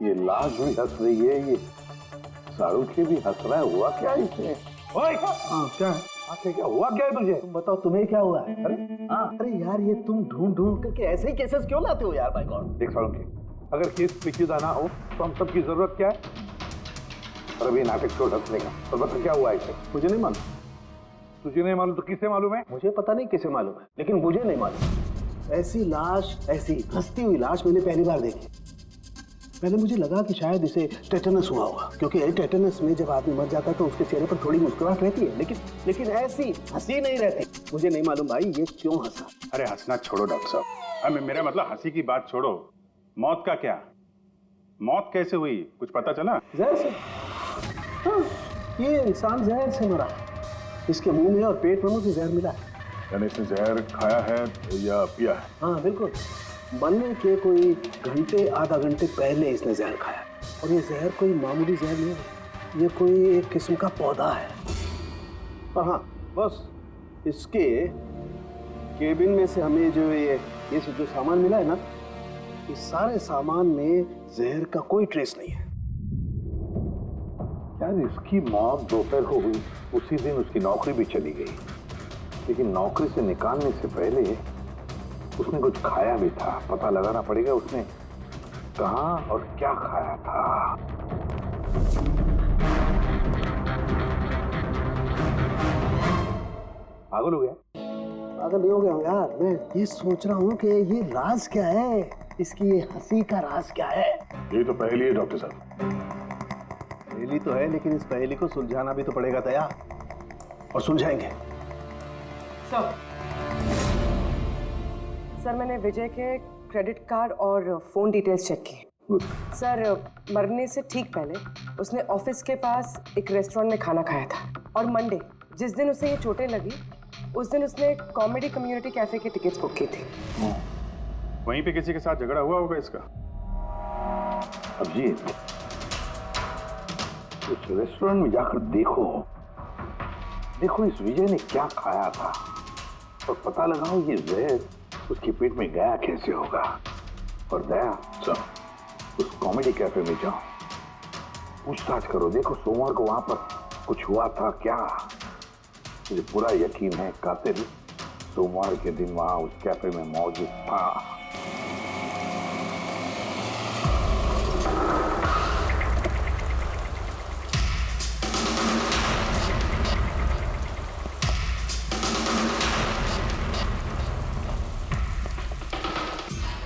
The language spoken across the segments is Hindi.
ये लाश भी हंस रही है, ये शाहरुख भी हंस रहा है। हुआ क्या इसे? ओए क्या है? आखिर क्या हुआ क्या है तुझे? तुम बताओ तुम्हें क्या हुआ है? अरे अरे यार ये तुम ढूंढ ढूंढ करके ऐसे ही केसेस क्यों लाते हो यार? By God. देख शाहरुख, अगर केस पेचीदा ना हो तो हम सबकी जरूरत क्या है? और अभी नाटक छोड़ हंसने का। और बता क्या हुआ इसे? मुझे नहीं मालूम। तुझे नहीं मालूम तो किसे मालूम है? मुझे पता नहीं किसे मालूम है, लेकिन मुझे नहीं मालूम। ऐसी लाश, ऐसी हंसती हुई लाश मैंने पहली बार देखी। पहले मुझे लगा कि शायद इसे टेटनस हुआ होगा, क्योंकि टेटनस में जब आदमी मर जाता है तो उसके चेहरे पर थोड़ी मुस्कुराहट रहती है, लेकिन ऐसी हंसी नहीं रहती। मुझे नहीं मालूम भाई ये क्यों हंसा। अरे हंसना छोड़ो डॉक्टर साहब, मेरा मतलब हंसी की बात छोड़ो, मौत का क्या? मौत कैसे हुई, कुछ पता चला? जहर से। हाँ, ये इंसान जहर से मरा। इसके मुंह में और पेट में मुझे जहर मिला है। यानी इसने जहर खाया है या पिया है? हाँ बिल्कुल, मरने के कोई घंटे आधा घंटे पहले इसने जहर खाया। और ये जहर कोई मामूली जहर नहीं है, ये कोई एक किस्म का पौधा है। और हाँ बस इसके केबिन में से हमें जो ये जो सामान मिला है ना, इस सारे सामान में जहर का कोई ट्रेस नहीं है। यार इसकी मौत दोपहर को हुई, उसी दिन उसकी नौकरी भी चली गई, लेकिन नौकरी से निकालने से पहले उसने कुछ खाया भी था। पता लगाना पड़ेगा उसने कहाँ और क्या खाया था। पागल हो गया? पागल नहीं हो गया हूँ यार, मैं ये सोच रहा हूँ कि ये राज क्या है, इसकी ये हंसी का राज क्या है। ये तो पहली है डॉक्टर साहब। पहेली तो है, लेकिन इस पहेली को सुलझाना भी तो पड़ेगा तैयार, और सुलझाएंगे। सर मैंने विजय के क्रेडिट कार्ड और फोन डिटेल्स चेक की। सर मरने से ठीक पहले उसने ऑफिस के पास एक रेस्टोरेंट में खाना खाया था, और मंडे जिस दिन उसे ये चोटें लगी उस दिन उसने कॉमेडी कम्युनिटी कैफे की टिकट्स बुक की थी। वहीं पे किसी के साथ झगड़ा हुआ होगा इसका। अब जी उस रेस्टोरेंट में जाकर देखो इस विजय ने क्या खाया था, और पता लगाओ ये जहर उसके पेट में गया कैसे होगा। और दया सब उस कॉमेडी कैफे में जाओ, पूछताछ करो, देखो सोमवार को वहां पर कुछ हुआ था क्या। मुझे पूरा यकीन है कातिल सोमवार के दिन वहां उस कैफे में मौजूद था।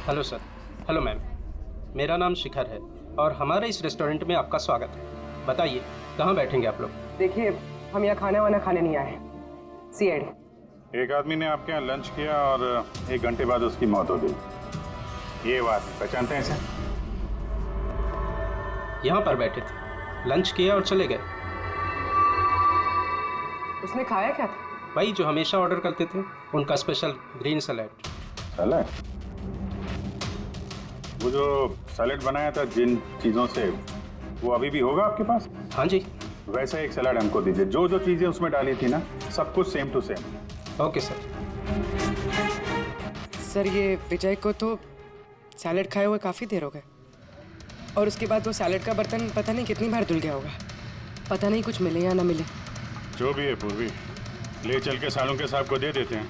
Hello sir. हेलो मैम, मेरा नाम शिखर है और हमारे इस रेस्टोरेंट में आपका स्वागत है। बताइए कहाँ बैठेंगे आप लोग? देखिए हम यहाँ खाना वाना खाने नहीं आए, सीआईडी। एक आदमी ने आपके यहाँ लंच किया और 1 घंटे बाद उसकी मौत हो गई। ये बात पहचानते हैं इसे? यहाँ पर बैठे थे, लंच किया और चले गए। उसने खाया क्या था? वही जो हमेशा ऑर्डर करते थे, उनका स्पेशल ग्रीन सैलेड। सैलेड? वो जो सैलेड बनाया था जिन चीज़ों से, वो अभी भी होगा आपके पास? हाँ जी। वैसा एक सैलेड हमको दीजिए, जो जो चीज़ें उसमें डाली थी ना, सब कुछ same to same. Okay sir. Sir ये विजय को तो सैलेड खाए हुए काफ़ी देर हो गए, और उसके बाद वो सैलेड का बर्तन पता नहीं कितनी बार धुल गया होगा। पता नहीं कुछ मिले या ना मिले। जो भी है पूर्वी, ले चल के सालों के साहब को दे देते हैं,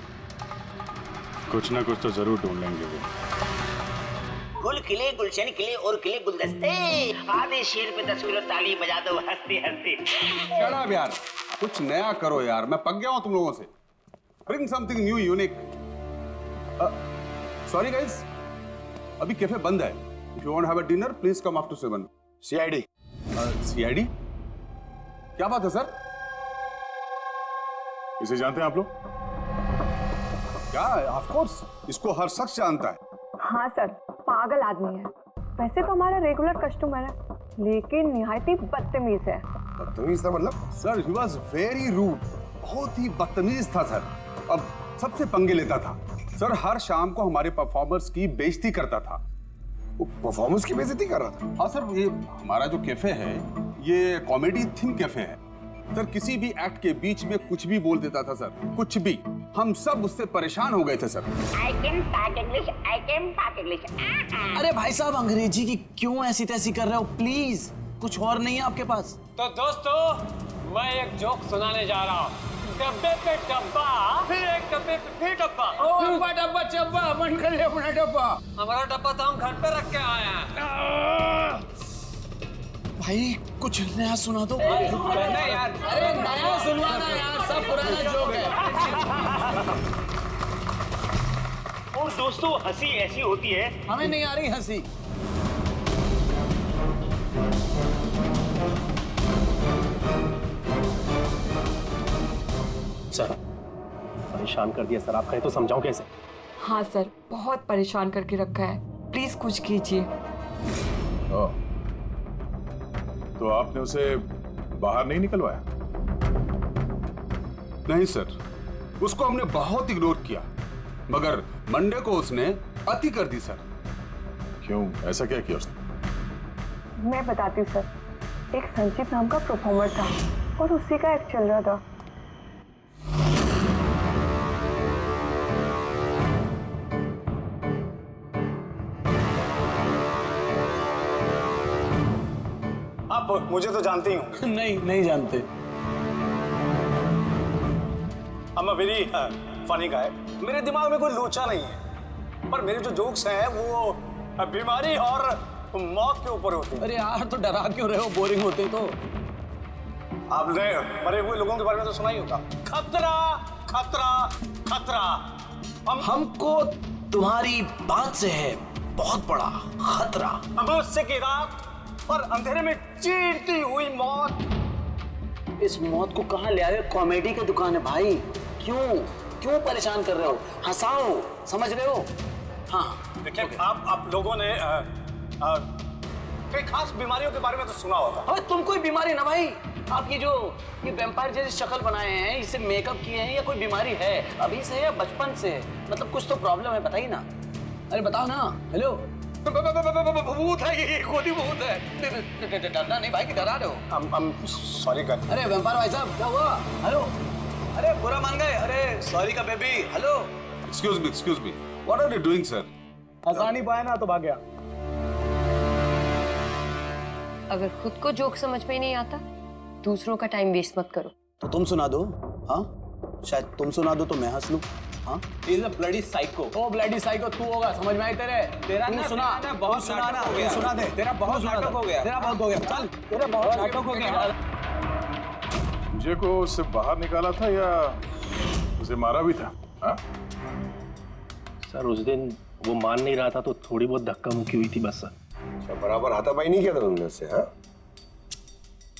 कुछ ना कुछ तो जरूर ढूंढ लेंगे वो। गुल खिले गुलशन खिले और खिले गुलदस्ते, आधे शेर पे 10 किलो ताली बजा दो हंसते हंसते। शट यार, कुछ नया करो यार, मैं पक गया हूं तुम लोगों से। Bring something new unique. Sorry guys, अभी कैफे बंद है। If you want have a dinner please come after 7। CID. CID? क्या बात है सर? इसे जानते हैं आप लोग? क्या? ऑफ कोर्स, इसको हर शख्स जानता है। हाँ सर, पागल आदमी है। वैसे तो हमारा रेगुलर कस्टमर है, लेकिन निहायत ही बदतमीज है। बदतमीज था मतलब? Sir he was very rude, बहुत ही बदतमीज था सर। अब सबसे पंगे लेता था सर, हर शाम को हमारे परफॉर्मर्स की बेइज्जती करता था। परफॉर्मेंस की बेइज्जती कर रहा था? हाँ सर, ये हमारा जो कैफे है ये कॉमेडी थीम कैफे है, सर किसी भी एक्ट के बीच में कुछ भी बोल देता था सर, कुछ भी। हम सब उससे परेशान हो गए थे sir. I can talk English, I can talk English. अरे भाई साहब अंग्रेजी की क्यों ऐसी तैसी कर रहे हो? प्लीज, कुछ और नहीं है आपके पास? तो दोस्तों मैं एक जोक सुनाने जा रहा हूँ। डब्बे पे डब्बा, फिर एक डब्बे पे फिर डब्बा। डब्बा डब्बा चब्बा, मन कर ले अपना डब्बा। हमारा डब्बा तो हम घर पे रख के आए हैं। भाई कुछ नया सुना दो। नहीं यार, अरे नया सुनवाना यार, सब पुराना जोक है। और दोस्तों हंसी ऐसी होती है। हमें नहीं आ रही हंसी। सर परेशान कर दिया सर, आप कहें तो समझाऊं कैसे? हाँ सर, बहुत परेशान करके रखा है, प्लीज कुछ कीजिए। तो आपने उसे बाहर नहीं निकलवाया? नहीं सर, उसको हमने बहुत इग्नोर किया, मगर मंडे को उसने अति कर दी सर। क्यों, ऐसा क्या किया उसने? मैं बताती हूँ सर, एक संचित नाम का परफॉर्मर था और उसी का एक्ट चल रहा था। आप मुझे तो जानते ही होंगे। नहीं नहीं जानते। I'm a very funny guy। मेरे दिमाग में कोई लोचा नहीं है, पर मेरे जो जोक्स हैं वो बीमारी और मौत के ऊपर होते हैं। अरे यार तो डरा क्यों रहे हो? बोरिंग होते तो। आपने मरे हुए लोगों के बारे में तो सुना ही होगा। खतरा खतरा खतरा। हमको तुम्हारी बात से है बहुत बड़ा खतरा। अमावस्या की रात और अंधेरे में चीरती हुई मौत। इस मौत को कहाँ ले आए? कॉमेडी की दुकान है भाई। क्यों परेशान कर रहे हो? हंसाओ, समझ रहे हो? हाँ देखिए आप लोगों ने कई खास बीमारियों के बारे में तो सुना होगा। अबे तुम कोई बीमारी ना भाई। आप ये वैम्पायर जैसी शक्ल बनाए हैं, इसे मेकअप किए हैं, या कोई बीमारी है अभी से या बचपन से? मतलब कुछ तो प्रॉब्लम है, बताइए ना। अरे बताओ ना। हेलो, भूत है ये, खुदी भूत है। डरना नहीं भाई, कि डरा रहे हो? सॉरी कर। अरे वैम्पायर भाई साहब क्या हुआ? हेलो, अरे बुरा मान गए? अरे सॉरी का baby. Hello, excuse me, what are you doing sir? हंसा नहीं पाया ना तो भाग गया। अगर खुद को जोक समझ में नहीं आता, दूसरों का टाइम वेस्ट मत करो। तो तुम सुना दो। हाँ, शायद तुम सुना दो तो मैं हंस लूं। हाँ, is a bloody psycho. Oh bloody psycho तू होगा, समझ में आई तेरे? तेरा तू ना सुना, बहुत सुना ना, नाटक हो गया। तू सुना दे। तेरा बहुत नाटक हो गया। तेरा बहुत हो गया। चल, तेरा बहुत नाटक हो गया। मुझे को उससे बाहर निकाला था या उसे मारा भी था? हाँ? सर उस दिन वो मान नहीं रहा था तो थोड़ी बहुत धक्का मुक्की हुई थी बस सर। अच्छा, बराबर हाथापाई नहीं किया था तुमने उससे? हाँ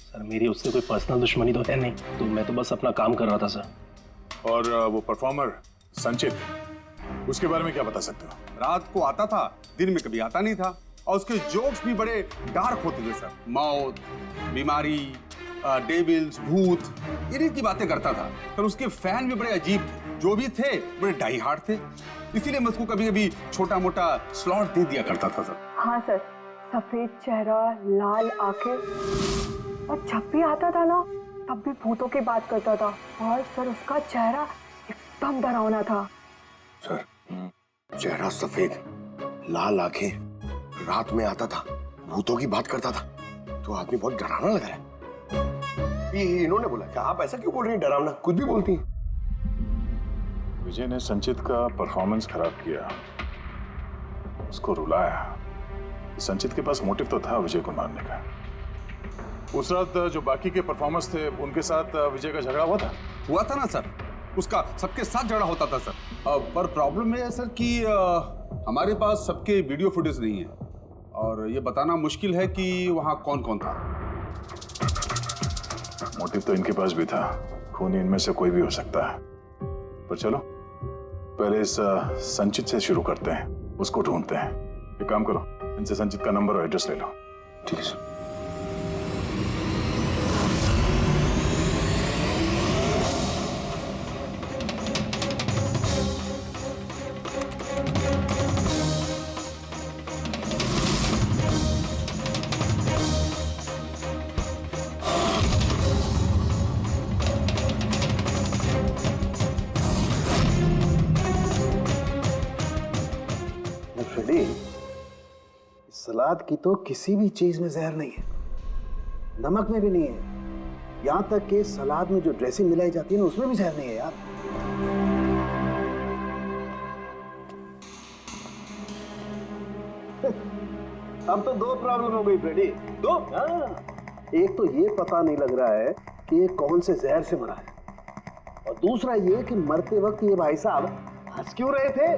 सर मेरी उससे कोई पर्सनल दुश्मनी तो है नहीं, तो मैं तो बस अपना काम कर रहा था सर। और वो परफॉर्मर संचित, उसके बारे में क्या बता सकते हो? रात को आता था, दिन में कभी आता नहीं था, और उसके जोक्स भी बड़े डार्क होते थे सर। मौत, बीमारी, डेविल्स, भूत, इन्हीं की बातें करता था सर। उसके फैन भी बड़े अजीब थे, जो भी थे बड़े डाई हार्ड थे, इसीलिए मैं उसको कभी कभी छोटा मोटा स्लॉट दे दिया करता था सर। हाँ सर, सफेद चेहरा, लाल आंखें, और जब भी आता था ना तब भी भूतों की बात करता था। और सर उसका चेहरा एकदम डरावना था। सर चेहरा सफेद, लाल आंखें, रात में आता था, भूतों की बात करता था, तो आदमी बहुत डरावना लग रहा है। ये इन्होंने बोला क्या? आप ऐसा क्यों बोल रही हैं? डरावना कुछ भी बोलती हैं। विजय ने संचित का परफॉर्मेंस खराब किया, उसको रुलाया। संचित के पास मोटिव तो था विजय को मारने का। उस रात जो बाकी के परफॉर्मर्स थे उनके साथ विजय का झगड़ा हुआ था ना सर। उसका सबके साथ झगड़ा होता था सर। पर प्रॉब्लम है सर कि हमारे पास सबके वीडियो फुटेज नहीं है, और ये बताना मुश्किल है कि वहाँ कौन कौन था। मोटिव तो इनके पास भी था, खून इनमें से कोई भी हो सकता है। पर चलो पहले इस संचित से शुरू करते हैं, उसको ढूंढते हैं। एक काम करो, इनसे संचित का नंबर और एड्रेस ले लो। ठीक है सर। सलाद की तो किसी भी चीज में जहर नहीं है, नमक में भी नहीं है, यहां तक कि सलाद में जो ड्रेसिंग मिलाई जाती है ना उसमें भी जहर नहीं है यार। अब तो दो प्रॉब्लम हो गई फ्रेडी, दो। एक तो ये पता नहीं लग रहा है कि ये कौन से जहर से मरा है, और दूसरा ये कि मरते वक्त ये भाई साहब हंस क्यों रहे थे।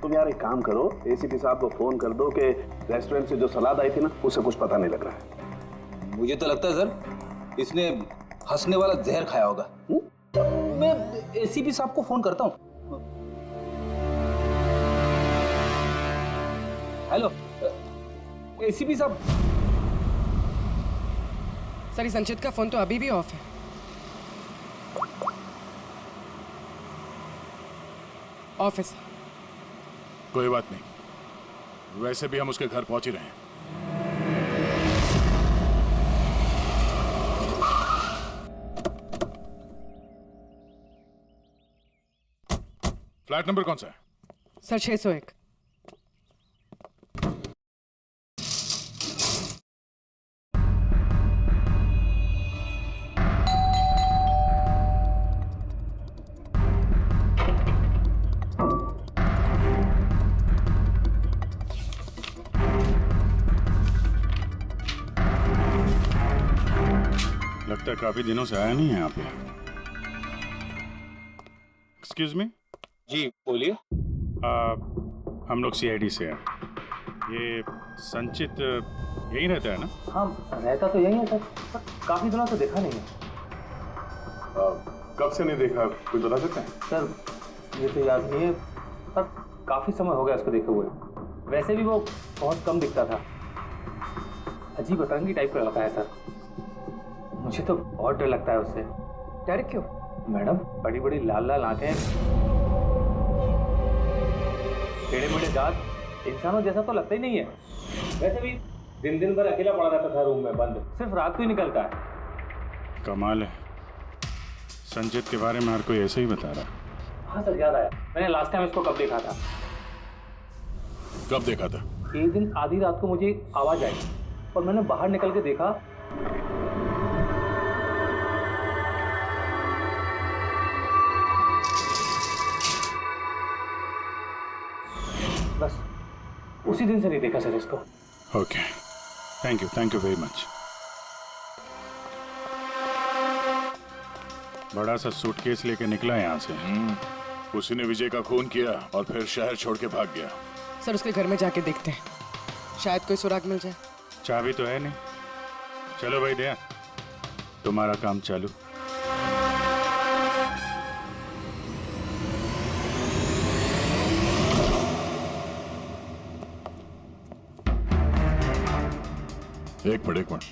तुम यार एक काम करो, एसीपी साहब को फोन कर दो कि रेस्टोरेंट से जो सलाद आई थी ना उसे कुछ पता नहीं लग रहा है। मुझे तो लगता है सर इसने हंसने वाला जहर खाया होगा। मैं एसीपी साहब को फोन करता हूँ। हेलो एसीपी साहब। सर संचित का फोन तो अभी भी ऑफ है। ऑफिस। कोई बात नहीं, वैसे भी हम उसके घर पहुंच ही रहे हैं। फ्लैट नंबर कौन सा है? सर 601। लगता है काफी दिनों से आया नहीं है यहाँ पे। Excuse me. जी बोलिए। हम लोग सीआईडी से हैं। ये संचित यहीं रहता है ना? हाँ रहता तो यही है सर, पर काफी दिनों से देखा नहीं है। कब से नहीं देखा, कुछ बता सकते हैं? सर ये तो याद नहीं है, पर काफी समय हो गया उसको देखे हुए। वैसे भी वो बहुत कम दिखता था, अजीब अतरंगी टाइप का लड़का है सर। मुझे तो बहुत डर लगता है उससे। डर क्यों? मैडम बड़ी बड़ी लाल लाल आंखें, टेढ़े मेढ़े दांत, इंसानों जैसा तो लगता ही नहीं है। वैसे भी दिन दिन भर अकेला पड़ा रहता था रूम में बंद, सिर्फ रात को ही निकलता है। कमाल है, संचित के बारे में हर कोई ऐसे ही बता रहा है। हाँ सर याद आया, मैंने लास्ट टाइम इसको कब देखा था। कब देखा था? एक दिन आधी रात को मुझे आवाज आई और मैंने बाहर निकल के देखा, बस उसी दिन से नहीं देखा सर इसको। Okay, thank you very much. बड़ा सा सूटकेस लेके निकला यहाँ से। उसी ने विजय का खून किया और फिर शहर छोड़ के भाग गया। सर उसके घर में जाके देखते हैं, शायद कोई सुराग मिल जाए। चाबी तो है नहीं। चलो भाई दया, तुम्हारा काम चालू। एक मिनट।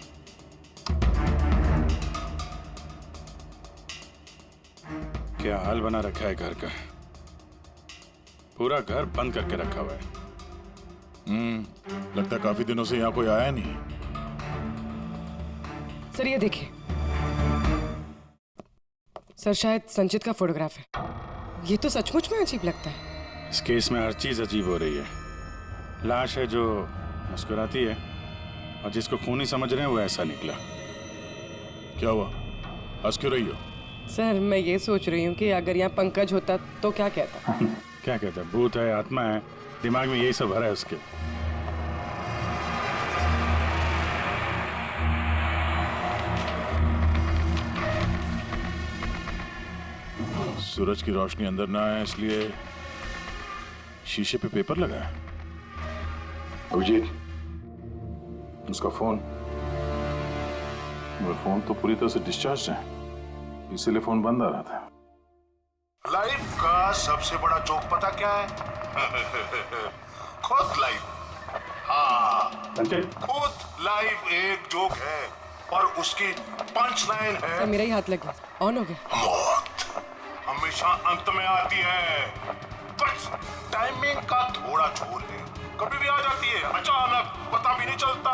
क्या हाल बना रखा है घर का, पूरा घर बंद करके रखा हुआ है। लगता है काफी दिनों से यहाँ कोई आया नहीं। सर ये देखिए, सर शायद संचित का फोटोग्राफ है। ये तो सचमुच में अजीब लगता है। इस केस में हर चीज अजीब हो रही है। लाश है जो मुस्कुराती है, और जिसको खूनी समझ रहे हैं वो ऐसा निकला। क्या हुआ, हंस क्यों रही हो? सर मैं ये सोच रही हूँ कि अगर यहाँ पंकज होता तो क्या कहता। क्या कहता? भूत है, आत्मा है, दिमाग में यही सब भरा है उसके। सूरज की रोशनी अंदर ना आए इसलिए शीशे पे पेपर लगा है। अभिजीत, उसका फोन तो पूरी तरह से डिस्चार्ज है, इसीलिए फोन बंद आ रहा था। लाइफ का सबसे बड़ा जोक पता क्या है? खुद लाइफ। हाँ, खुद लाइफ एक जोक है और उसकी पंच लाइन है। सर मेरा ही हाथ लग गया, ऑन हो गया। मौत हमेशा अंत में आती है, बस टाइमिंग का थोड़ा झोल है। कभी भी आ जाती है अचानक, पता भी नहीं चलता।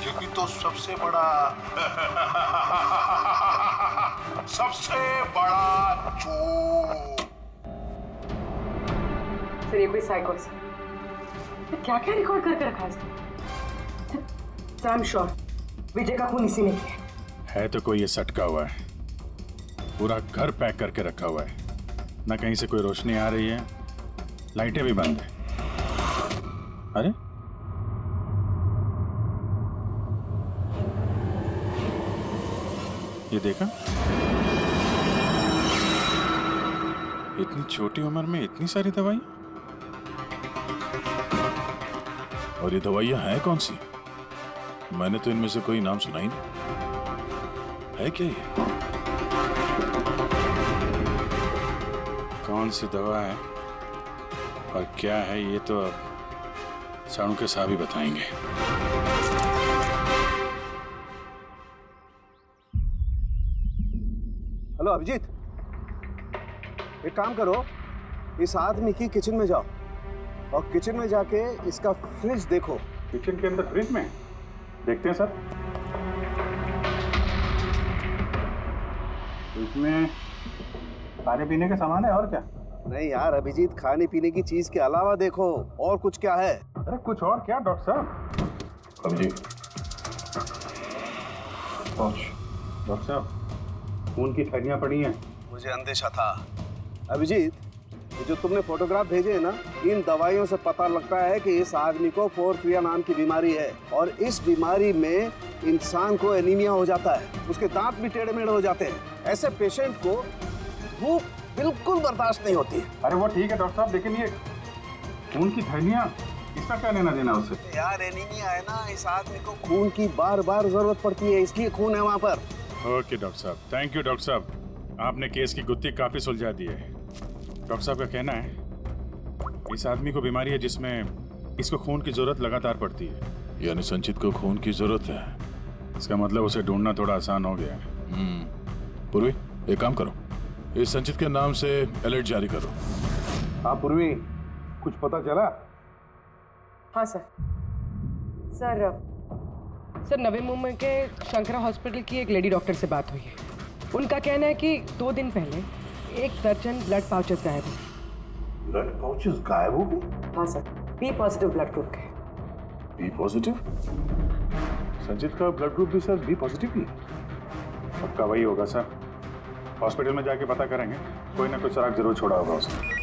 ये भी तो सबसे बड़ा जोक। सर ये कोई साइको है। क्या क्या रिकॉर्ड करके रखा है इसने? सर आई एम श्योर विजय का खून इसी ने किया है। तो कोई ये सटका हुआ है, पूरा घर पैक करके रखा हुआ है, ना कहीं से कोई रोशनी आ रही है, लाइटें भी बंद है। अरे ये देखा, इतनी छोटी उम्र में इतनी सारी दवाई, और ये दवाइयां हैं कौन सी? मैंने तो इनमें से कोई नाम सुना ही नहीं। है क्या ये? कौन सी दवा है और क्या है, ये तो अब साणु के साहब ही बताएंगे। हेलो अभिजीत, एक काम करो, इस आदमी की किचन में जाओ और किचन में जाके इसका फ्रिज देखो। किचन के अंदर फ्रिज में? देखते हैं सर। इसमें खाने पीने का सामान है और क्या? नहीं यार अभिजीत, खाने पीने की चीज के अलावा देखो और कुछ क्या है। अरे कुछ और क्या डॉक्टर साहब? अभिजीत डॉक्टर साहब, खून की थैलियां पड़ी हैं। मुझे अंदेशा था। अभिजीत, ये जो तुमने फोटोग्राफ भेजे हैं ना, इन दवाइयों से पता लगता है कि इस आदमी को पोर्फिरिया नाम की बीमारी है, और इस बीमारी में इंसान को एनीमिया हो जाता है, उसके दांत भी टेढ़े मेढ़े हो जाते हैं। ऐसे पेशेंट को भूख बिल्कुल बर्दाश्त नहीं होती है। अरे वो ठीक है डॉक्टर साहब, लेकिन ये खून की थैलियां, इसका क्या लेना देना उससे? यार एनीमिया है ना, इस आदमी को खून की बार बार जरूरत पड़ती है, इसलिए खून है वहाँ पर। ओके डॉक्टर साहब, थैंक यू डॉक्टर साहब, आपने केस की गुत्थी काफी सुलझा दी है। डॉक्टर साहब का कहना है इस आदमी को बीमारी है जिसमें इसको खून की जरूरत लगातार पड़ती है। यानी संचित को खून की जरूरत है, इसका मतलब उसे ढूंढना थोड़ा आसान हो गया है। पूर्वी, एक काम करो, इस संचित के नाम से अलर्ट जारी करो। हाँ पूर्वी, कुछ पता चला? हाँ सर नवी मुंबई के शंकरा हॉस्पिटल की एक लेडी डॉक्टर से बात हुई है। उनका कहना है कि 2 दिन पहले 1 दर्जन ब्लड पाउचेस गायब हुए। ब्लड पाउचेस गायब हो गए? हाँ sir, B positive blood group के। B positive? संचित का ब्लड ग्रुप भी सर बी पॉजिटिव ही? पक्का वही होगा सर, हॉस्पिटल में जाके पता करेंगे, कोई ना कोई सुराग जरूर छोड़ा होगा उसने।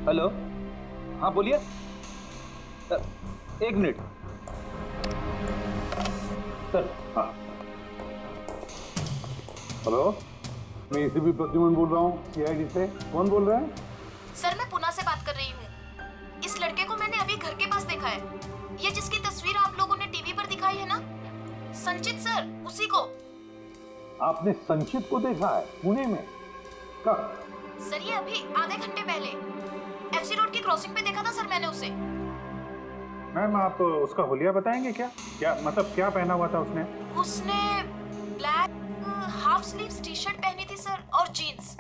हेलो, हाँ बोलिए। 1 मिनट सर। हाँ हेलो, मैं एसीपी प्रद्युमन बोल रहा हूँ सीआईडी से। कौन बोल रहे हैं? सर मैं पुणे से बात कर रही हूँ। इस लड़के को मैंने अभी घर के पास देखा है, ये जिसकी तस्वीर आप लोगों ने टीवी पर दिखाई है ना, संचित सर, उसी को। आपने संचित को देखा है पुणे में? कब? सर ये अभी आधे घंटे पहले एफसी रोड की क्रॉसिंग पे देखा था सर मैंने उसे। मैम आप उसका हुलिया बताएंगे क्या? क्या मतलब क्या पहना हुआ था उसने? उसने black half sleeves T shirt पहनी थी सर, और जीन्स।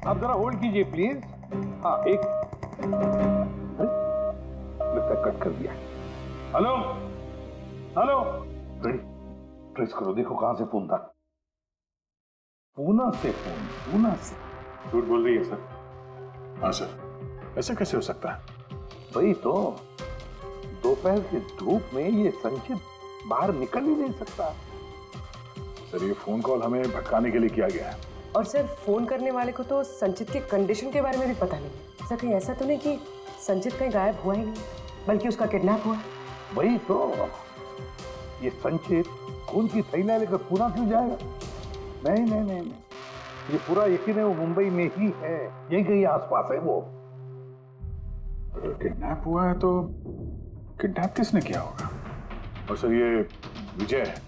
आप जरा होल्ड कीजिए प्लीज। हाँ एक, अरे लगता कट कर दिया। हेलो हेलो, ट्रेस करो, देखो कहां से फोन था। पूना से फोन, पूना से। झूठ बोल रही है सर। हाँ सर, ऐसे कैसे हो सकता है? वही तो, दोपहर की धूप में ये संचित बाहर निकल ही नहीं सकता। सर ये फोन कॉल हमें भटकाने के लिए किया गया है। और सर फोन करने वाले को तो संचित की कंडीशन के बारे में भी पता नहीं। सर कहीं ऐसा तो नहीं कि संचित कहीं गायब हुआ ही नहीं, बल्कि उसका किडनैप हुआ? वही तो, ये संचित खून की थैलियां लेकर पूना क्यों जाएगा? नहीं नहीं नहीं, ये पूरा यकीन है वो मुंबई में ही है, यहीं कहीं आसपास है वो। किडनैप हुआ है तो किडनैप किसने किया होगा? और सर ये विजय है,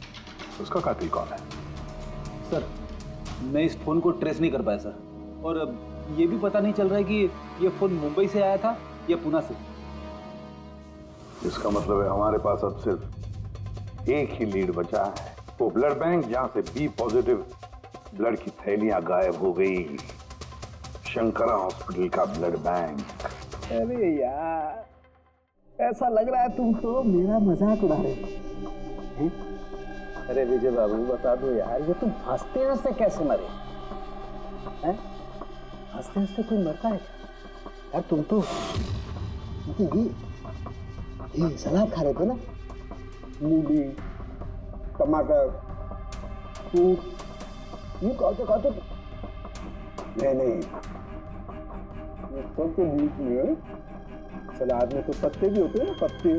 उसका कातिल कौन है? सर मैं इस फोन को ट्रेस नहीं कर पाया सर, और ये भी पता नहीं चल रहा है कि ये फोन मुंबई से आया था या पुणे से। इसका मतलब है हमारे पास अब सिर्फ एक ही लीड बचा है, वो ब्लड बैंक जहां से बी पॉजिटिव ब्लड की थैलियां गायब हो गई। शंकरा हॉस्पिटल का ब्लड बैंक। अरे यार, ऐसा लग रहा है तुम तो मेरा मजाक उड़ा रहे हो। अरे विजय बाबू बता दो यार, ये तुम हंसते हंसते कैसे मरे हैं? हंसते हंसते कोई मरता है क्या यार? तुम तो ये सलाद खा रहे थे ना, मूली टमाटर फ्रूट, ये खाते नहीं, ये सब के बीच में सलाद में तो पत्ते भी होते हैं ना, पत्ते।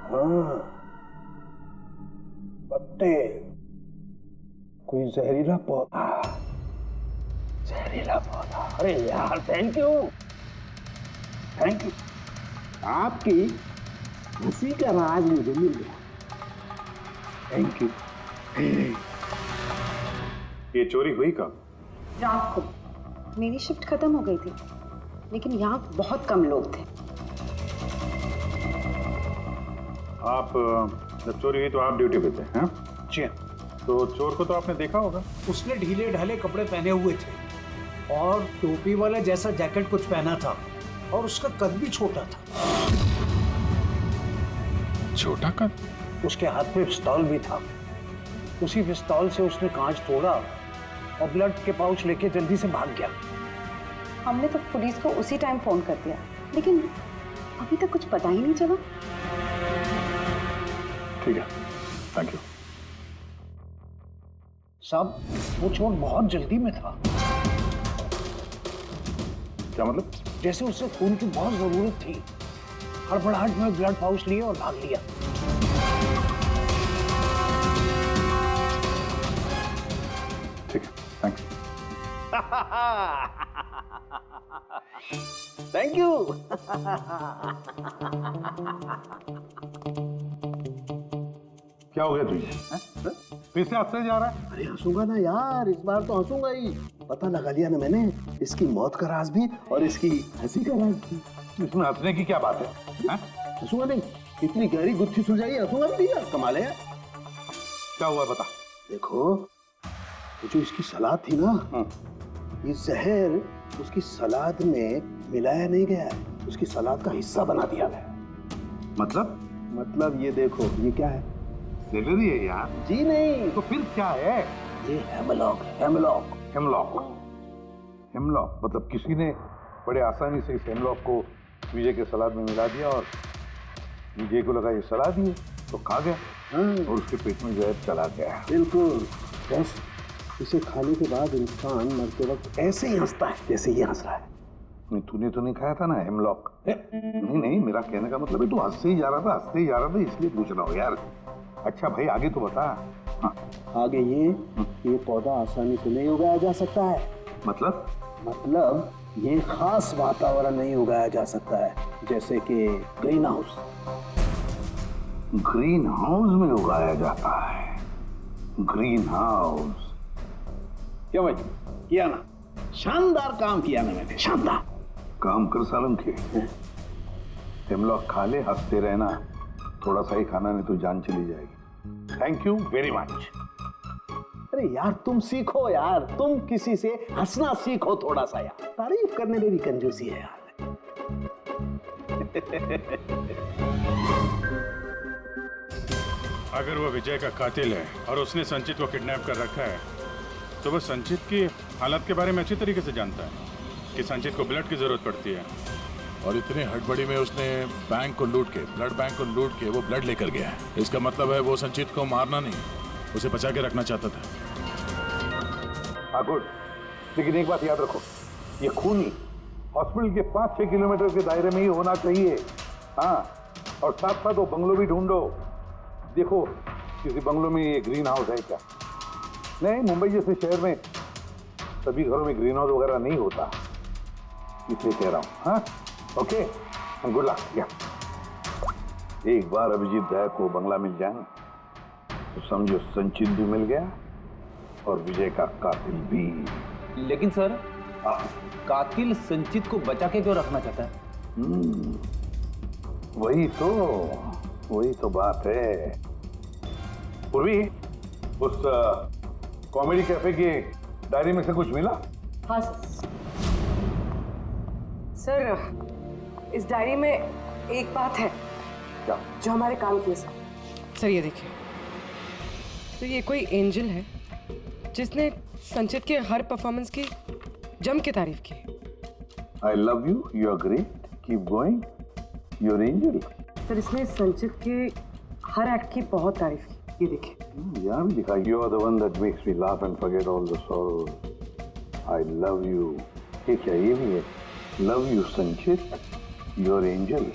हाँ पत्ते, कोई जहरीला पौधा। अरे यार थैंक यू, आपकी हंसी का राज मुझे मिल गया, थैंक यू। ये चोरी हुई कब? रात को मेरी शिफ्ट खत्म हो गई थी, लेकिन यहाँ बहुत कम लोग थे। आप जब चोरी हुई तो आप ड्यूटी पे थे? हैं? जी। तो चोर को तो आपने देखा होगा। उसने ढीले ढाले कपड़े पहने हुए थे और टोपी वाले जैसा जैकेट कुछ पहना था, और उसका कद भी छोटा था। छोटा कद? उसके हाथ में पिस्तौल भी था। उसी पिस्तौल से उसने कांच तोड़ा और ब्लड के पाउच लेके जल्दी से भाग गया। हमने तो पुलिस को उसी टाइम फोन कर दिया, लेकिन अभी तक कुछ पता ही नहीं चला। ठीक है, थैंक यू। साहब वो चोर बहुत जल्दी में था। क्या मतलब? जैसे उसे खून की बहुत जरूरत थी, हड़बड़ाहट में ब्लड पाउच लिए और भाग लिया। ठीक है, थैंक यू। Thank you. क्या हो गया तुझे? फिर से हंसने जा रहा है? अरे हंसूंगा ना यार, इस बार तो हंसूंगा ही। पता लगा लिया ना मैंने इसकी मौत का राज भी और इसकी हंसी का राज भी। इसमें हंसने की क्या बात है? हंसूंगा नहीं, इतनी गहरी गुत्थी सुलझाई, हंसूंगा भी यार, कमाल है यार। क्या हुआ बता। देखो वो जो इसकी सलाद थी ना, ये जहर उसकी सलाद में मिलाया नहीं गया, उसकी सलाद का हिस्सा बना दिया गया। मतलब ये देखो, ये क्या है? सेलरी है यार। जी नहीं। तो फिर क्या है? ये हेमलॉक। हेमलॉक मतलब किसी ने बड़े आसानी से इस हेमलॉक को विजय के सलाद में मिला दिया और विजय को लगा ये सलाद ही है तो खा गया और उसके पेट में जहर चला गया। बिल्कुल। बस इसे खाने के बाद इंसान मरते वक्त ऐसे ही हंसता है जैसे ये हंस रहा है। तूने तो नहीं खाया था ना हेमलॉक? नहीं, मेरा कहने का मतलब है तू हंसते ही जा रहा था इसलिए पूछ रहा हूँ यार। अच्छा भाई आगे तो बता। हाँ। आगे ये पौधा आसानी से नहीं उगाया जा सकता है। मतलब ये खास वातावरण नहीं उगाया जा सकता है, जैसे कि ग्रीन हाउस। ग्रीन हाउस में उगाया जाता है। ग्रीन हाउस क्या भाई किया ना? शानदार काम किया ना मैंने, शानदार काम कर सालम के। हेमलॉक खा ले, हंसते रहना, थोड़ा सा ही खाना नहीं तो जान चली जाएगी। Thank you very much. अरे यार तुम सीखो यार, तुम किसी से हंसना सीखो थोड़ा सा यार, तारीफ करने में भी कंजूसी है यार। अगर वो विजय का कातिल है और उसने संचित को किडनैप कर रखा है तो वो संचित की हालत के बारे में अच्छी तरीके से जानता है कि संचित को ब्लड की जरूरत पड़ती है और इतने हड़बड़ी में उसने बैंक को लूट के, ब्लड बैंक को लूट के वो ब्लड लेकर गया है। इसका मतलब है वो संचित को मारना नहीं, उसे बचा के रखना चाहता था। हाँ गुड, लेकिन एक बात याद रखो, ये खून ही हॉस्पिटल के 5-6 किलोमीटर के दायरे में ही होना चाहिए। हाँ, और साथ साथ वो बंगलो भी ढूंढो। देखो किसी बंगलो में ये ग्रीन हाउस है क्या? नहीं, मुंबई जैसे शहर में सभी घरों में ग्रीन हाउस वगैरह नहीं होता, इसलिए कह रहा हूँ। हाँ ओके, गुड लक। या एक बार अभिजीत दया को बंगला मिल जाए तो समझो संचित भी मिल गया और विजय का कातिल भी। लेकिन सर कातिल संचित को बचा के क्यों रखना चाहता है? वही तो बात है। पूर्वी, उस कॉमेडी कैफे की डायरी में से कुछ मिला? हाँ सर, इस डायरी में एक बात है क्या? जो हमारे काम की है सर। सर ये देखिए, तो ये कोई एंजल है जिसने संचित के हर परफॉर्मेंस की जम के तारीफ की। I love you. You are great. Keep going. You're angel. Sir इसने संचित के हर एक्ट की बहुत तारीफ की। ये देखिए। यहाँ भी लिखा, You are the one that makes me laugh and forget all the sorrows. I love you. ये क्या, ये भी है? Love you, संचित. You're angel.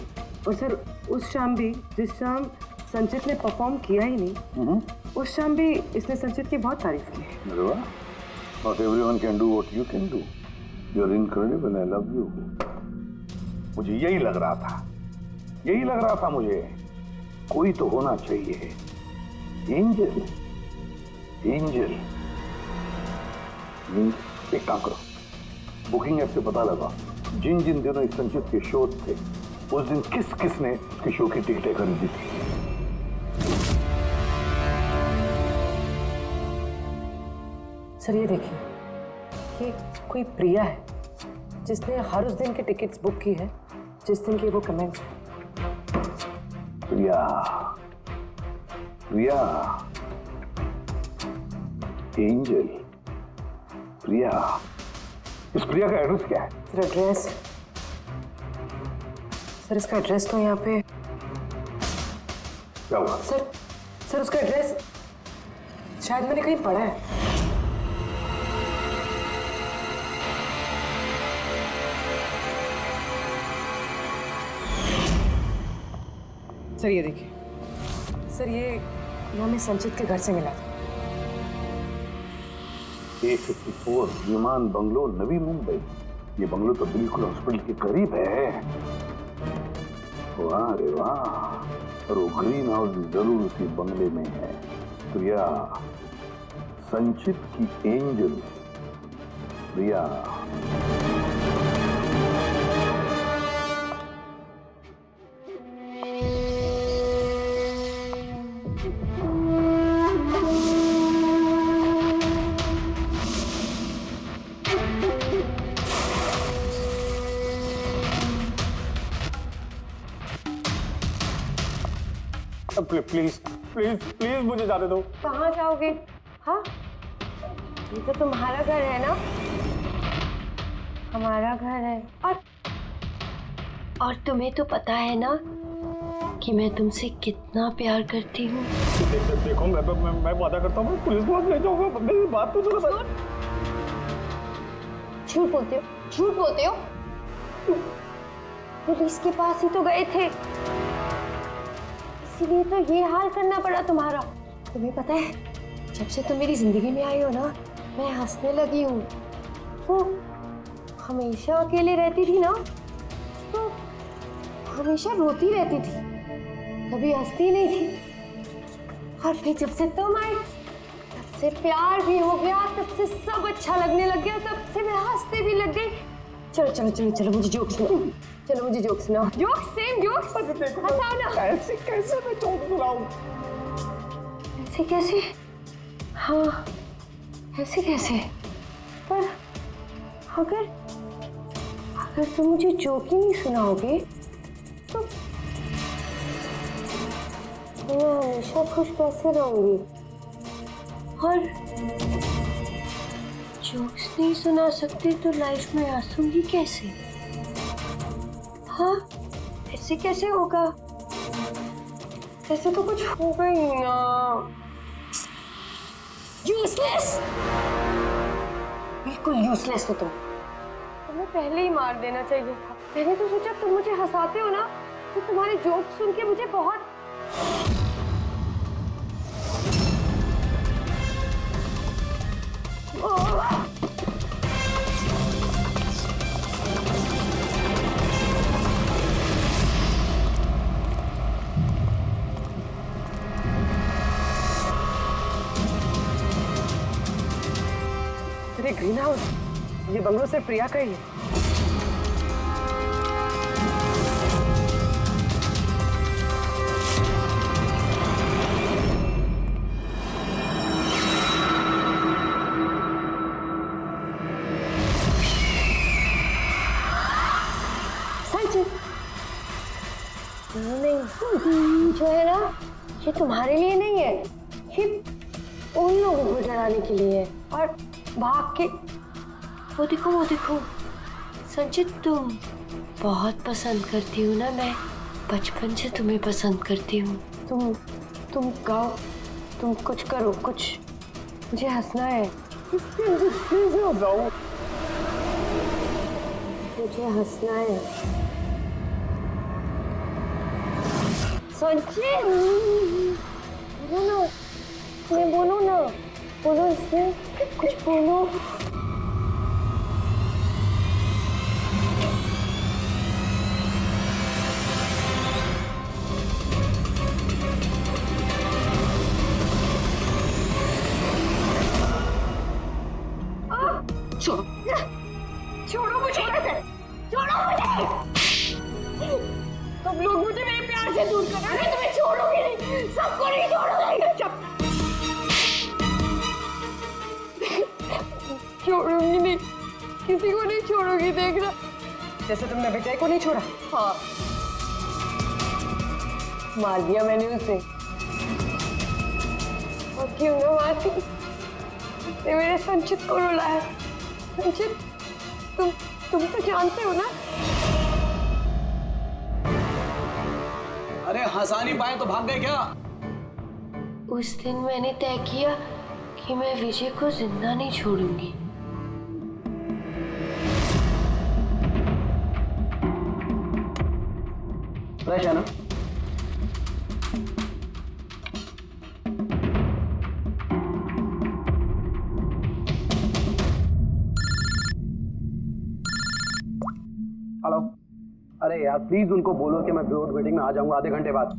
और सर उस शाम भी, जिस शाम संचित ने परफॉर्म किया ही नहीं, उस शाम भी इसने संचित की बहुत तारीफ की। अरे वाह, Not everyone can do what you can do. You're incredible. I love you. मुझे यही लग रहा था मुझे, कोई तो होना चाहिए। Angel, angel. एक काम करो, बुकिंग ऐप से पता लगा जिन जिन दिनों इस संचित के शो थे, उस दिन किस किस ने उसके शो की टिकटें खरीदी थी। सर ये देखिए, ये कोई प्रिया है जिसने हर उस दिन के टिकट्स बुक की है जिस दिन के वो कमेंट्स हैं। प्रिया, प्रिया, एंजल, प्रिया। इस प्रिया का एड्रेस क्या है? सर एड्रेस, सर इसका एड्रेस तो यहाँ पे क्या हुआ? सर उसका एड्रेस शायद मैंने कहीं पढ़ा है। सर ये देखिए, सर ये हमें संचित के घर से मिला था। 854 विमान बंगलो, नवी मुंबई। ये बंगलो तो बिल्कुल हॉस्पिटल के करीब है। वाह रे वाह, और वो ग्रीन हाउस भी जरूर उसी बंगले में है। प्रिया, संचित की angel Priya. Please please please मुझे जाने दो। कहाँ जाओगे? हाँ, ये तो तुम्हारा घर है ना? हमारा घर है। और तुम्हें तो पता है ना कि मैं तुमसे कितना प्यार करती हूँ। देखो मैं वादा करता हूँ पुलिस को ले जाऊंगा। मेरी बात तो सुनो। झूठ बोलते हो, झूठ बोलते हो। पुलिस के पास ही तो गए थे, इसीलिए तो ये हाल करना पड़ा तुम्हारा। तुम्हें पता है, जब से तुम मेरी जिंदगी में आई हो ना, मैं हंसने लगी हूँ। वो हमेशा अकेले रहती थी ना, तो हमेशा रोती रहती थी, कभी हंसती नहीं थी। और फिर जब से तुम आई, तब से प्यार भी हो गया, तब से सब अच्छा लगने लग गया, तब से मैं हंसते भी लग गई। चलो चलो चलो चलो, मुझे जोक सुनाओ। चलो मुझे जोक सुनाओ। Joke, same joke. हंसाओ ना। ऐसे कैसे मैं जोक सुनाऊं? ऐसे कैसे? हाँ, ऐसे कैसे? पर अगर तुम मुझे जोक ही नहीं सुनाओगे तो मैं हमेशा खुश कैसे रहूंगी? और जोक्स नहीं सुना सकते तो लाइफ में हंसूंगी कैसे? हाँ, ऐसे कैसे होगा? ऐसे तो कुछ होगा ही ना। यूजलेस, बिल्कुल यूजलेस हो तुम। तुम्हें पहले ही मार देना चाहिए था। मैंने तो सोचा तुम मुझे हंसाते हो ना, तो तुम्हारे जोक सुन के मुझे बहुत ये ग्रीन हाउस, ये बंगलो सिर्फ प्रिया का ही है। संचित, नहीं जो है ना, ये तुम्हारे लिए नहीं है, ये उन लोगों को डराने के लिए है। और भाग के वो देखो संचित, तुम बहुत पसंद करती हूँ ना, मैं बचपन से तुम्हें पसंद करती हूँ। तुम गाओ, तुम कुछ करो, कुछ मुझे हंसना है। मुझे हंसना है। संचित बोलो ना, मैं बोलो ना, बोलो इसमें कुछ बोलो। छोड़ो मुझे, छोड़ो मुझे। तुम लोग मुझे मेरे प्यार से दूर कर रहे हो, मैं तुम्हें छोड़ूंगी नहीं, सबको नहीं छोड़ूंगी। छोड़ूंगी नहीं, किसी को नहीं छोड़ूंगी, देखना। जैसे तुमने विजय को नहीं छोड़ा। हाँ, मार दिया मैंने उसे। और क्यों ना मारती, उसने मेरे संचित को रुलाया। संचित, तुम तो जानते हो ना। अरे हंसा नहीं पाए तो भाग गए क्या? उस दिन मैंने तय किया कि मैं विजय को जिंदा नहीं छोड़ूंगी। फ्रेश है ना? हेलो, अरे यार प्लीज उनको बोलो कि मैं बोर्ड मीटिंग में आ जाऊंगा आधे घंटे बाद।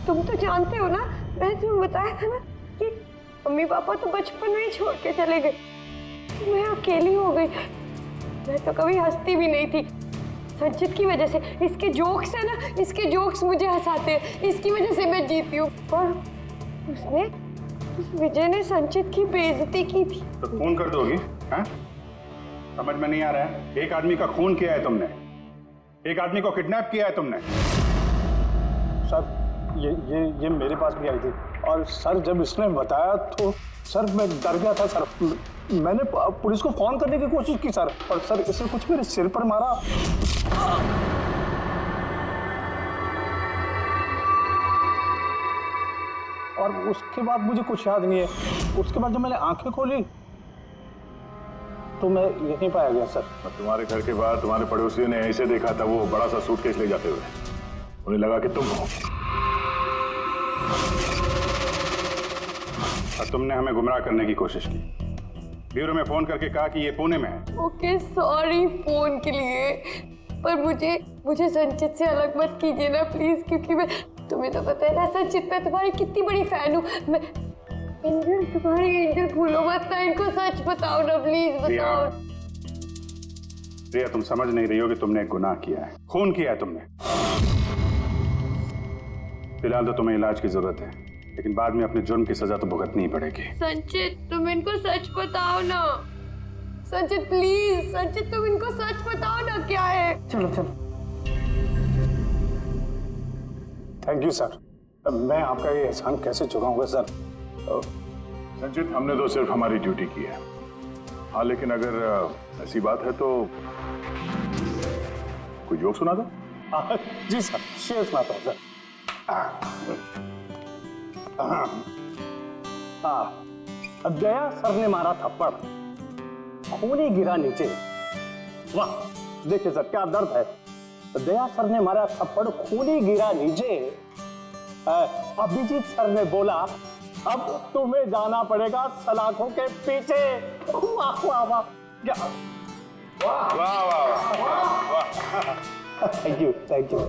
तुम तो जानते हो ना, मैंने तुम्हें बताया था ना कि मम्मी पापा तो बचपन में ही छोड़ के चले गए, मैं अकेली हो गई। मैं तो कभी हंसती भी नहीं थी, संचित की वजह से। इसके जोक्स है ना, इसके जोक्स मुझे हंसाते हैं, इसकी वजह से मैं जीती हूँ। और उस विजय ने संचित की बेइज्जती की थी। तो खून कर दोगी? हैं? समझ में नहीं आ रहा है? एक आदमी का खून किया है तुमने, एक आदमी को किडनैप किया है तुमने। सर ये मेरे पास भी आई थी, और सर जब इसने बताया तो सर मैं डर गया था सर। मैंने पुलिस को फोन करने की कोशिश की सर, और सर इसने कुछ मेरे सिर पर मारा। और उसके बाद मुझे कुछ याद नहीं है। उसके बाद जब मैंने आंखें खोली तो मैं यहीं पाया गया सर। तुम्हारे घर के बाहर तुम्हारे पड़ोसियों ने ऐसे देखा था, वो बड़ा सा सूटकेस ले जाते हुए, उन्हें लगा कि तुम हो। और तुमने हमें गुमराह करने की कोशिश की, ब्यूरो में फोन करके कहा कि ये पुणे में है। ओके सॉरी फोन के लिए, पर मुझे संचित से अलग मत कीजिए ना प्लीज, क्योंकि मैं, तुम्हें तो पता है ना संचित, मैं तुम्हारी कितनी बड़ी फैन हूँ। मैं एंजल, तुम्हारी एंजल भूलो मत ना, इनको सच बताओ ना प्लीज, बताओ। प्रिया, तुम समझ नहीं रही हो कि तुमने एक गुनाह किया है, खून किया है तुमने। फिलहाल तो तुम्हें इलाज की जरूरत है, लेकिन बाद में अपने जुर्म की सजा तो भुगतनी ही पड़ेगी। संचित, तुम इनको सच बताओ ना। संचित प्लीज, संचित तुम इनको सच बताओ ना क्या है। चलो चलो। थैंक यू सर, मैं आपका ये एहसान कैसे चुकाऊंगा सर। संचित, हमने तो सिर्फ हमारी ड्यूटी की है। हाँ, लेकिन अगर ऐसी बात है तो कोई जोक सुना दो। जी सर, शेर सुनाता हूँ सर। दया सर ने मारा थप्पड़, खूनी गिरा नीचे। वाह, देखिए सर क्या दर्द है। दया सर ने मारा थप्पड़, खूनी गिरा नीचे। अभिजीत सर ने बोला, अब तुम्हें जाना पड़ेगा सलाखों के पीछे। वाह वाह वाह, वाह वाह वाह, थैंक यू थैंक यू।